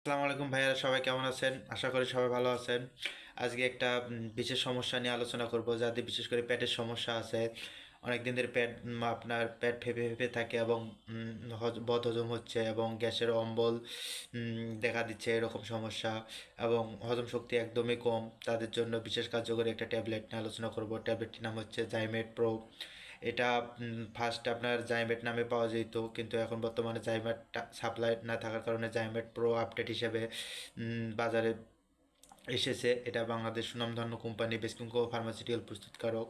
আসসালামু আলাইকুম ভাইয়া, সবাই কেমন আছেন? আশা করি সবাই ভালো আছেন। আজকে একটা বিশেষ সমস্যা নিয়ে আলোচনা করব। যাদের বিশেষ করে পেটের সমস্যা আছে, অনেক দিন ধরে আপনার পেট ফেঁপে ফেঁপে থাকে এবং বদহজম হচ্ছে এবং গ্যাসের অম্বল দেখা দিচ্ছে, এরকম সমস্যা এবং হজম শক্তি একদমই কম। তাদের জন্য বিশেষ কার্যকরী একটা ট্যাবলেট নিয়ে আলোচনা করব। ট্যাবলেটটির নাম হচ্ছে জাইমেট প্রো। এটা ফার্স্ট আপনার জাইমেট নামে পাওয়া যেত, কিন্তু এখন বর্তমানে জাইমেট সাপ্লাই না থাকার কারণে জাইমেট প্রো আপডেট হিসেবে বাজারে এসেছে। এটা বাংলাদেশ সুনামধন্য কোম্পানি বেসকিমকো ফার্মাসিউটিক্যাল প্রস্তুতকারক।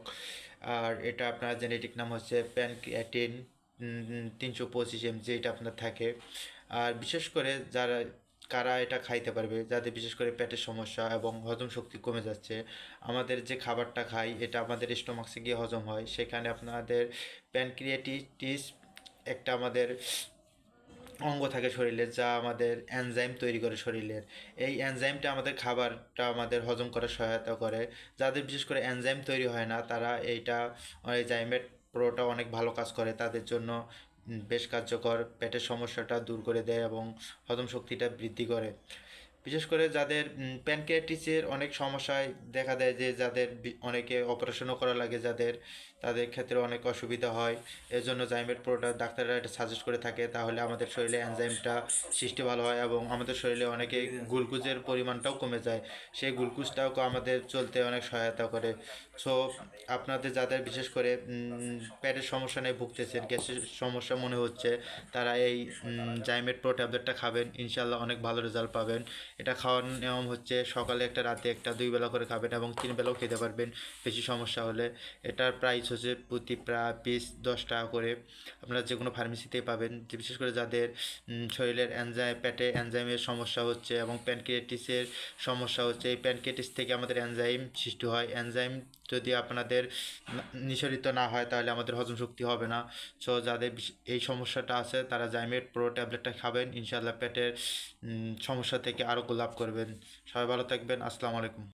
আর এটা আপনার জেনেটিক নাম হচ্ছে প্যানক্রিয়াটিন 325 mg, এটা আপনার থাকে। আর বিশেষ করে কারা এটা খাইতে পারবে, যাদের বিশেষ করে পেটের সমস্যা এবং হজম শক্তি কমে যাচ্ছে। আমাদের যে খাবারটা খাই এটা আমাদের স্টোমাক্সে গিয়ে হজম হয়, সেখানে আপনাদের প্যানক্রিয়াটিস একটা আমাদের অঙ্গ থাকে শরীরে, যা আমাদের এনজাইম তৈরি করে শরীরের। এই এনজাইমটা আমাদের খাবারটা আমাদের হজম করার সহায়তা করে। যাদের বিশেষ করে এনজাইম তৈরি হয় না, তারা এই জাইমেট প্রোটা অনেক ভালো কাজ করে তাদের জন্য। বেশ কার্যকর, পেটের সমস্যাটা দূর করে দেয় এবং হজম শক্তিটা বৃদ্ধি করে। বিশেষ করে যাদের প্যানক্রিয়াটিসের অনেক সমস্যায় দেখা দেয়, যে যাদের অনেকে অপারেশনও করা লাগে, তাদের ক্ষেত্রে অনেক অসুবিধা হয়। এর জন্য জাইমেট প্রোটা ডাক্তাররা এটা সাজেস্ট করে থাকে, তাহলে আমাদের শরীরে এনজাইমটা সৃষ্টি ভালো হয় এবং আমাদের শরীরে অনেকে গ্লুকোজের পরিমাণটাও কমে যায়। সেই গ্লুকোজটাও আমাদের চলতে অনেক সহায়তা করে। সো আপনাদের যাদের বিশেষ করে পেটের সমস্যা নিয়ে ভুগতেছেন, গ্যাসের সমস্যা মনে হচ্ছে, তারা এই জাইমেট প্রো ট্যাবলেটটা খাবেন, ইনশাল্লাহ অনেক ভালো রেজাল্ট পাবেন। এটা খাওয়ার নিয়ম হচ্ছে সকালে একটা, রাতে একটা, 2 বেলা করে খাবেন এবং 3 বেলাও খেতে পারবেন বেশি সমস্যা হলে। এটার প্রাইস হচ্ছে প্রতি পিস 10 টাকা করে। আপনারা যে কোনো ফার্মেসিতেই পাবেন। যে বিশেষ করে যাদের শরীরের পেটে এনজাইমের সমস্যা হচ্ছে এবং প্যানক্রিয়াটিসের সমস্যা হচ্ছে, এই প্যানক্রিয়াটিস থেকে আমাদের এনজাইম সৃষ্টি হয়। এনজাইম যদি আপনাদের নিঃসরিত না হয়, তাহলে আমাদের হজম শক্তি হবে না। সো যাদের এই সমস্যাটা আছে, তারা জাইমেট প্রো ট্যাবলেটটা খাবেন, ইনশাল্লাহ পেটের সমস্যা থেকে আরোগ্য লাভ করবেন। সবাই ভালো থাকবেন। আসসালামু আলাইকুম।